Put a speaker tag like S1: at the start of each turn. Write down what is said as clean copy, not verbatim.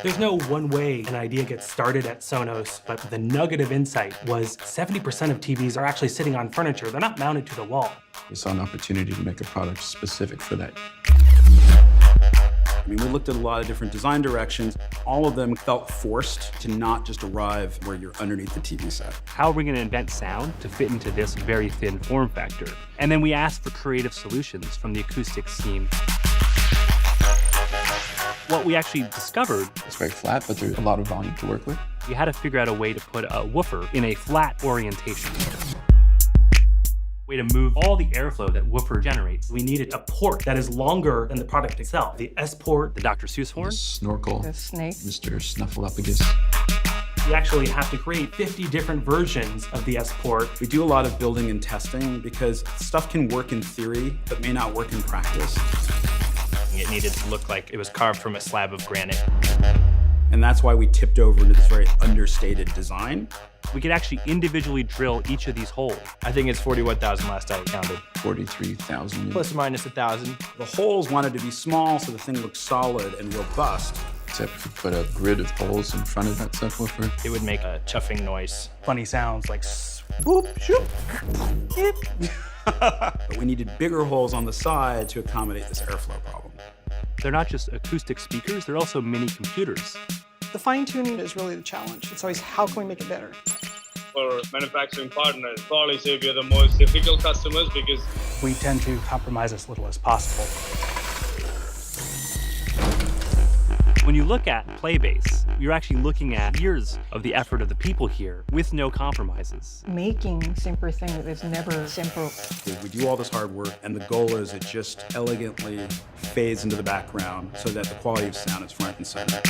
S1: There's no one way an idea gets started at Sonos, but the nugget of insight was 70% of TVs are actually sitting on furniture. They're not mounted to the wall.
S2: We saw an opportunity to make a product specific for that.
S3: I mean, we looked at a lot of different design directions. All of them felt forced to not just arrive where you're underneath the TV set.
S4: How are we going to invent sound to fit into this very thin form factor? And then we asked for creative solutions from the acoustics team. What we actually discovered,
S2: It's very flat, but there's a lot of volume to work with.
S4: we had to figure out a way to put a woofer in a flat orientation. Way to move all the airflow that woofer generates.
S1: We needed a port that is longer than the product itself. The S port.
S4: The Dr. Seuss horn.
S2: The snorkel,
S5: The snake.
S2: Mr. Snuffleupagus.
S1: We actually have to create 50 different versions of the S port.
S3: We do a lot of building and testing because stuff can work in theory, but may not work in practice.
S6: It needed to look like it was carved from a slab of granite.
S3: And that's why we tipped over into this very understated design.
S4: We could actually individually drill each of these holes.
S6: I think it's 41,000 last I counted.
S2: 43,000.
S6: Plus or minus 1,000.
S3: The holes wanted to be small so the thing looked solid and robust.
S2: Except if you put a grid of holes in front of that subwoofer.
S6: It would make a chuffing noise.
S1: Funny sounds like swoop, shoop, beep.
S3: But we needed bigger holes on the side to accommodate this airflow problem.
S4: They're not just acoustic speakers, they're also mini computers.
S5: The fine-tuning is really the challenge. It's always, how can we make it better?
S7: For manufacturing partners, probably say we are the most difficult customers because
S1: We tend to compromise as little as possible.
S4: When you look at PLAYBASE, you're actually looking at years of the effort of the people here with no compromises.
S5: Making simple thing that is never simple.
S3: We do all this hard work, and the goal is it just elegantly fades into the background so that the quality of sound is front and center.